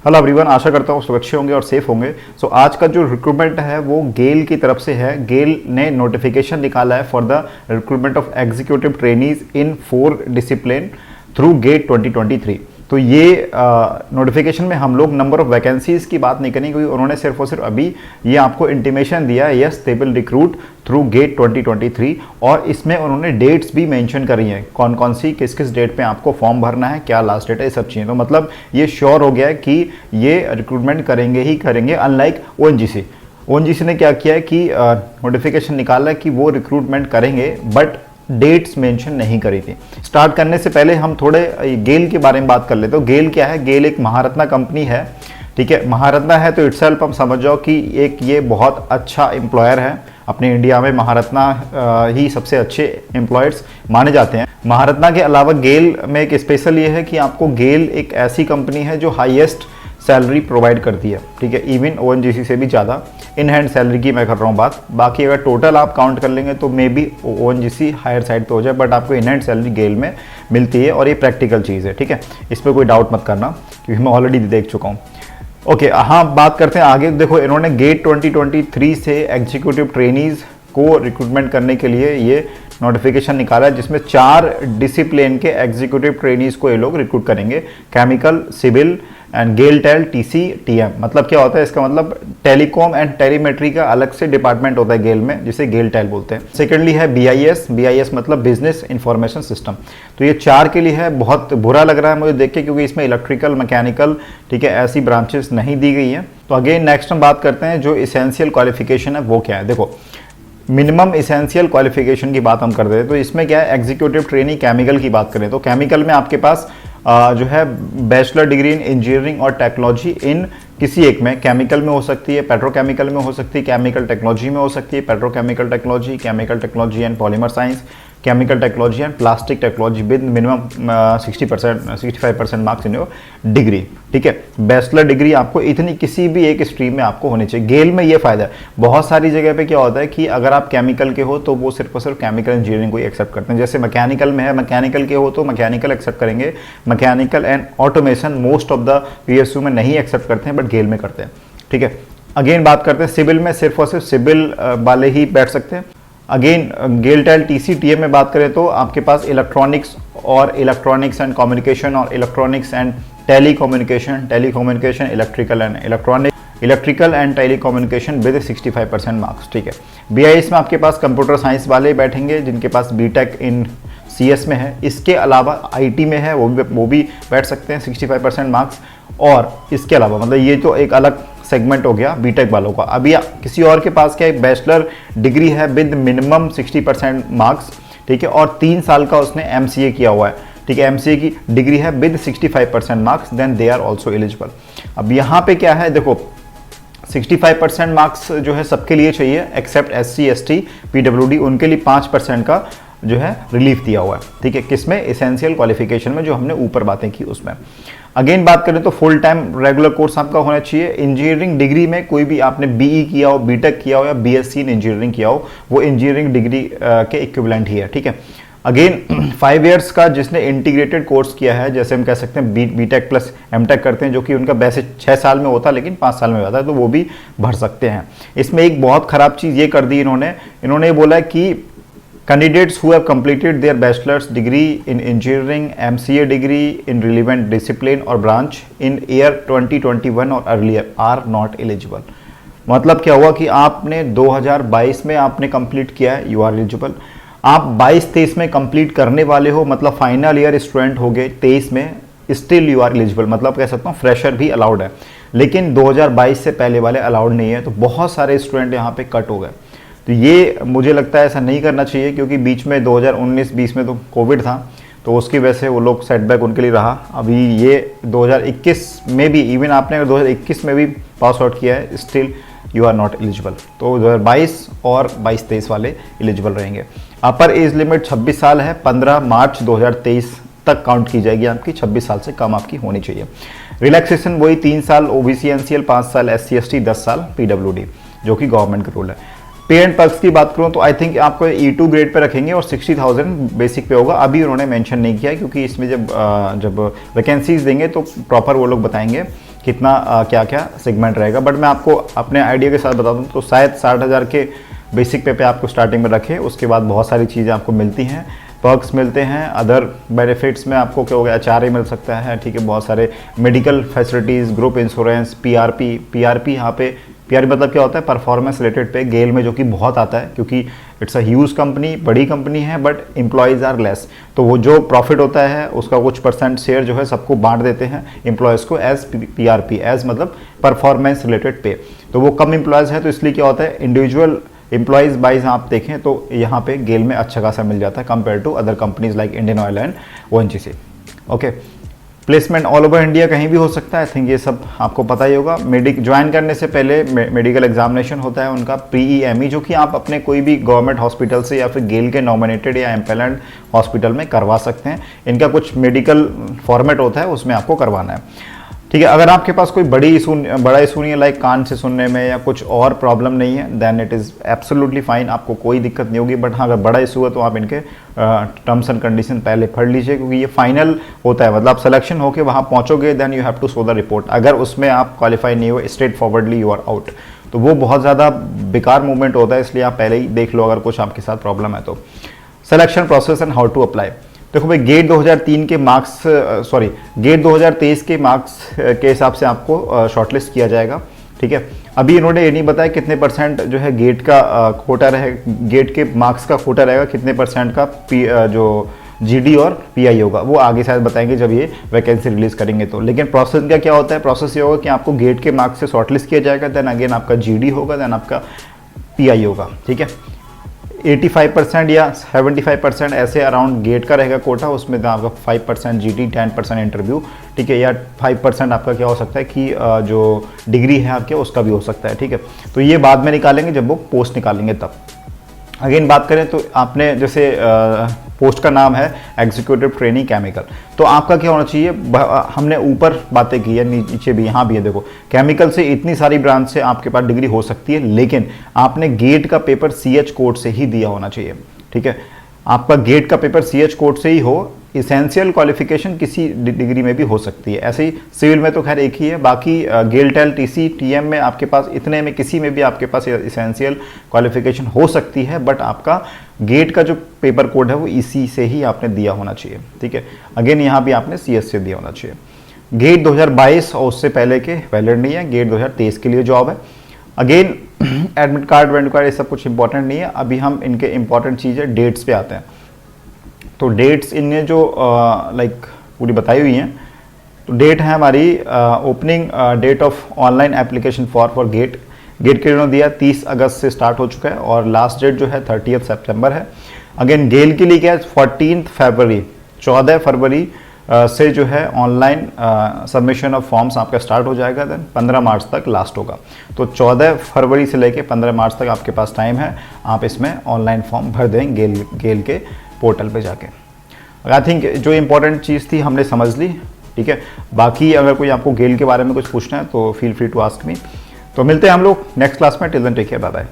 Hello everyone, आशा करता हूँ सुरक्षित होंगे और सेफ होंगे। सो आज का जो रिक्रूटमेंट है वो गेल की तरफ से है। गेल ने नोटिफिकेशन निकाला है for the recruitment of executive trainees in 4 discipline through GATE 2023। तो ये नोटिफिकेशन में हम लोग नंबर ऑफ वैकेंसीज की बात नहीं करेंगे, क्योंकि उन्होंने सिर्फ और सिर्फ अभी ये आपको इंटीमेशन दिया है, yes they will recruit through GATE 2023। और इसमें उन्होंने डेट्स भी मेंशन करी हैं, कौन कौन सी किस किस डेट पे आपको फॉर्म भरना है, क्या लास्ट डेट है, ये सब चीज़ें। तो मतलब ये श्योर हो गया है कि ये रिक्रूटमेंट करेंगे ही करेंगे, अनलाइक ओएनजीसी। ओएनजीसी ने क्या किया है कि नोटिफिकेशन निकाला है कि वो रिक्रूटमेंट करेंगे, बट डेट्स मेंशन नहीं करी थी। स्टार्ट करने से पहले हम थोड़े गेल के बारे में बात कर लेते हैं। तो गेल क्या है? गेल एक महारत्ना कंपनी है, ठीक है। महारत्ना है तो इटसेल्फ हम समझ जाओ कि एक ये बहुत अच्छा एम्प्लॉयर है। अपने इंडिया में महारत्ना ही सबसे अच्छे एम्प्लॉयर्स माने जाते हैं। महारत्ना के अलावा गेल में एक स्पेशल ये है कि आपको गेल एक ऐसी कंपनी है जो हाईएस्ट सैलरी प्रोवाइड करती है, ठीक है। इवन ओएनजीसी से भी ज़्यादा इन हैंड सैलरी की मैं कर रहा हूँ बात। बाकी अगर टोटल आप काउंट कर लेंगे तो maybe ONGC higher side पे हो जाए, बट आपको इन हैंड सैलरी गेल में मिलती है और ये प्रैक्टिकल चीज़ है, ठीक है। इस पर कोई डाउट मत करना, क्योंकि मैं ऑलरेडी देख चुका हूँ। ओके, हाँ, बात करते हैं आगे। देखो, इन्होंने गेट 2023 से एग्जीक्यूटिव ट्रेनीज को रिक्रूटमेंट करने के लिए ये नोटिफिकेशन निकाला है, जिसमें 4 डिसिप्लिन के एग्जीक्यूटिव ट्रेनीज को ये लोग रिक्रूट करेंगे। केमिकल, सिविल एंड गेलटेल, टीसी, टीएम। मतलब क्या होता है इसका? मतलब टेलीकॉम एंड टेलीमेट्री का अलग से डिपार्टमेंट होता है गेल में, जिसे गेलटेल बोलते हैं। सेकेंडली है बीआईएस। बीआईएस मतलब बिजनेस इंफॉर्मेशन सिस्टम। तो ये 4 के लिए है। बहुत बुरा लग रहा है मुझे देख के, क्योंकि इसमें इलेक्ट्रिकल, मैकेनिकल, ठीक है, ऐसी ब्रांचेस नहीं दी गई हैं। तो अगेन नेक्स्ट हम बात करते हैं जो इसेंशियल क्वालिफिकेशन है वो क्या है। देखो, मिनिमम इसेंशियल क्वालिफिकेशन की बात हम कर रहे हैं, तो इसमें क्या है? एग्जीक्यूटिव ट्रेनी केमिकल की बात करें तो केमिकल में आपके पास जो है बैचलर डिग्री इन इंजीनियरिंग और टेक्नोलॉजी इन किसी एक में, केमिकल में हो सकती है, पेट्रोकेमिकल में हो सकती है, केमिकल टेक्नोलॉजी में हो सकती है, petrochemical technology, chemical technology and polymer science, chemical technology and plastic technology with minimum 65% marks in your degree, ठीक है। बैचलर डिग्री आपको इतनी किसी भी एक स्ट्रीम में आपको होनी चाहिए। गेल में ये फायदा है। बहुत सारी जगह पे क्या होता है कि अगर आप केमिकल के हो तो वो सिर्फ और सिर्फ केमिकल इंजीनियरिंग को ही एक्सेप्ट करते हैं। जैसे मैकेनिकल में है, मैकेनिकल के हो तो मैकेनिकल एक्सेप्ट करेंगे, mechanical and automation most of the PSU में नहीं एक्सेप्ट करते हैं, बट गेल में करते हैं, ठीक है। अगेन बात करते हैं सिविल में, सिर्फ और सिर्फ सिविल वाले ही बैठ सकते हैं। अगेन गेलटेल, टीसी, टीएम में बात करें तो आपके पास इलेक्ट्रॉनिक्स एंड कम्युनिकेशन और electronics and telecommunication, electrical and telecommunication with 65% marks, ठीक है। बीआईएस में आपके पास कंप्यूटर साइंस वाले बैठेंगे जिनके पास बीटेक इन सीएस में है। इसके अलावा आईटी में है, वो भी बैठ सकते हैं, 65% मार्क्स। और इसके अलावा मतलब ये तो एक अलग सेगमेंट हो गया बीटेक वालों का। अभी किसी और के पास क्या, एक बैचलर डिग्री है विद मिनिमम 60% मार्क्स, ठीक है, और 3 साल का उसने एमसीए किया हुआ है, ठीक है, एमसीए की डिग्री है with 65% marks, then they are also eligible. अब यहाँ पे क्या है, देखो 65% मार्क्स जो है सबके लिए चाहिए, एक्सेप्ट एससी, एसटी, पीडब्ल्यूडी, उनके लिए 5% का जो है रिलीफ दिया हुआ है, ठीक है। किसमें? एसेंशियल क्वालिफिकेशन में, जो हमने ऊपर बातें की उसमें। अगेन बात करें तो फुल टाइम रेगुलर कोर्स आपका होना चाहिए। इंजीनियरिंग डिग्री में कोई भी आपने बीई किया हो, बीटेक किया हो या बीएससी इन इंजीनियरिंग किया हो, वो इंजीनियरिंग डिग्री के इक्विवेलेंट ही है, ठीक है। अगेन 5 इयर्स का जिसने इंटीग्रेटेड कोर्स किया है, जैसे हम कह सकते हैं बीटेक प्लस एमटेक करते हैं, जो कि उनका वैसे 6 साल में होता है लेकिन 5 साल में होता है, तो वो भी भर सकते हैं। इसमें एक बहुत खराब चीज़ ये कर दी इन्होंने बोला कि candidates who have completed their bachelor's degree in engineering, MCA degree in relevant discipline or branch in year 2021 or earlier are not eligible। मतलब क्या हुआ कि आपने 2022 में आपने कंप्लीट किया है, यू आर एलिजिबल। आप 22-23 में कंप्लीट करने वाले हो, मतलब फाइनल ईयर स्टूडेंट हो गए 23 में, स्टिल यू आर एलिजिबल। मतलब कह सकता हूँ फ्रेशर भी अलाउड है, लेकिन 2022 से पहले वाले अलाउड नहीं है। तो बहुत सारे स्टूडेंट यहाँ पे कट हो गए। तो ये मुझे लगता है ऐसा नहीं करना चाहिए, क्योंकि बीच में 2019-20 में तो कोविड था, तो उसकी वजह से वो लोग सेटबैक उनके लिए रहा। अभी ये 2021 में भी, इवन आपने अगर 2021 में भी पास आउट किया है, still you are not eligible. तो 2022 और 22-23 वाले एलिजिबल रहेंगे। अपर एज लिमिट 26 साल है, 15 मार्च 2023 तक काउंट की जाएगी आपकी, 26 साल से कम आपकी होनी चाहिए। रिलैक्सेशन वही 3 साल ओबीसी एनसीएल, 5 साल एससी एसटी, 10 साल पीडब्ल्यूडी, जो कि गवर्नमेंट का रूल है। पे एंड पर्क्स की बात करूं तो आई थिंक आपको E2 ग्रेड पे रखेंगे और 60,000 बेसिक पे होगा। अभी उन्होंने मेंशन नहीं किया, क्योंकि इसमें जब वैकेंसीज देंगे तो प्रॉपर वो लोग बताएंगे कितना क्या क्या सेगमेंट रहेगा, बट मैं आपको अपने आइडिया के साथ बता दूँ तो शायद 60,000 के बेसिक पे आपको स्टार्टिंग में रखें, उसके बाद बहुत सारी चीज़ें आपको मिलती हैं, पर्क्स मिलते हैं, अदर बेनिफिट्स में आपको क्या हो गया, HRA मिल सकता है, ठीक है, बहुत सारे medical facilities, group insurance, PRP यहाँ पे PRP मतलब क्या होता है, परफॉर्मेंस रिलेटेड पे गेल में, जो कि बहुत आता है क्योंकि इट्स अ ह्यूज कंपनी, बड़ी कंपनी है, बट एम्प्लॉयज़ आर लेस, तो वो जो प्रॉफिट होता है उसका कुछ परसेंट शेयर जो है सबको बांट देते हैं एम्प्लॉयज़ को एज PRP, एज मतलब परफॉर्मेंस रिलेटेड पे। तो वो कम एम्प्लॉयज़ है तो इसलिए क्या होता है, इंडिविजुअल एम्प्लॉयज़ वाइज आप देखें तो यहाँ पे गेल में अच्छा खासा मिल जाता है compare to other companies like Indian Oil and ONGC। Okay, placement all over India कहीं भी हो सकता है, आई थिंक ये सब आपको पता ही होगा। ज्वाइन करने से पहले मेडिकल एग्जामिनेशन होता है उनका PEME, जो कि आप अपने कोई भी गवर्नमेंट हॉस्पिटल से या फिर गेल के नॉमिनेटेड या एम्पेलेंड हॉस्पिटल में करवा सकते हैं। इनका कुछ मेडिकल फॉर्मेट होता है, उसमें आपको करवाना है, ठीक है। अगर आपके पास कोई बड़ा इशू नहीं है, लाइक कान से सुनने में या कुछ और प्रॉब्लम नहीं है, then it is absolutely fine, आपको कोई दिक्कत नहीं होगी। बट हाँ, अगर बड़ा इशू है तो आप इनके टर्म्स एंड कंडीशन पहले पढ़ लीजिए, क्योंकि ये फाइनल होता है, मतलब आप सिलेक्शन होकर वहाँ पहुँचोगे, then you have to show the report. अगर उसमें आप क्वालिफाई नहीं हो, straight forwardly you are out, तो वो बहुत ज़्यादा बेकार मूवमेंट होता है, इसलिए आप पहले ही देख लो अगर कुछ आपके साथ प्रॉब्लम है तो। Selection process and how to apply. देखो भाई, गेट 2003 के मार्क्स गेट 2023 के मार्क्स के हिसाब से आपको शॉर्टलिस्ट किया जाएगा, ठीक है। अभी इन्होंने ये नहीं बताया कितने परसेंट जो है गेट का कोटा रहे, गेट के मार्क्स का कोटा रहेगा, कितने परसेंट का जो GD और PI होगा, वो आगे शायद बताएंगे जब ये वैकेंसी रिलीज करेंगे तो। लेकिन प्रोसेस का क्या होता है, प्रोसेस ये होगा कि आपको गेट के मार्क्स से शॉर्टलिस्ट किया जाएगा, देन अगेन आपका GD होगा, देन आपका PI होगा, ठीक है। 85% या 75% ऐसे अराउंड गेट का रहेगा कोटा, उसमें आपका 5% GD, 10% इंटरव्यू, ठीक है, या 5% आपका क्या हो सकता है कि जो डिग्री है आपके उसका भी हो सकता है, ठीक है। तो ये बाद में निकालेंगे जब वो पोस्ट निकालेंगे तब। अगेन बात करें तो आपने जैसे पोस्ट का नाम है एग्जीक्यूटिव ट्रेनी केमिकल, तो आपका क्या होना चाहिए, हमने ऊपर बातें की है, नीचे भी, यहाँ भी है, देखो केमिकल से इतनी सारी ब्रांच से आपके पास डिग्री हो सकती है, लेकिन आपने गेट का पेपर CH कोड से ही दिया होना चाहिए, ठीक है। आपका गेट का पेपर CH कोड से ही हो, इसेंशियल क्वालिफिकेशन किसी डिग्री में भी हो सकती है, ऐसे ही सिविल में तो खैर एक ही है, बाकी गेल टेल TC TM में आपके पास इतने में किसी में भी आपके पास इसेंशियल क्वालिफिकेशन हो सकती है, बट आपका गेट का जो पेपर कोड है वो इसी से ही आपने दिया होना चाहिए, ठीक है। अगेन यहाँ भी आपने CS से दिया होना चाहिए। गेट 2022 और उससे पहले के वैलिड नहीं है, गेट 2023 के लिए जॉब है। अगेन एडमिट कार्ड ये सब कुछ इंपॉर्टेंट नहीं है, अभी हम इनके इंपॉर्टेंट चीज़ें डेट्स पे आते हैं। तो डेट्स इनने जो लाइक पूरी बताई हुई हैं, तो डेट है हमारी opening date of online application for GATE के इन्होंने दिया 30 अगस्त से स्टार्ट हो चुका है, और लास्ट डेट जो है 30 सितंबर है। अगेन गेल के लिए क्या है, 14 फरवरी से जो है ऑनलाइन सबमिशन ऑफ फॉर्म्स आपका स्टार्ट हो जाएगा, देन 15 मार्च तक लास्ट होगा। तो 14 फरवरी से लेके 15 मार्च तक आपके पास टाइम है, आप इसमें ऑनलाइन फॉर्म भर दें गेल के पोर्टल पे जाके। आई थिंक जो इंपॉर्टेंट चीज़ थी हमने समझ ली, ठीक है। बाकी अगर कोई आपको गेल के बारे में कुछ पूछना है तो feel free to ask me. तो मिलते हैं हम लोग नेक्स्ट क्लास में, till then take care, bye bye.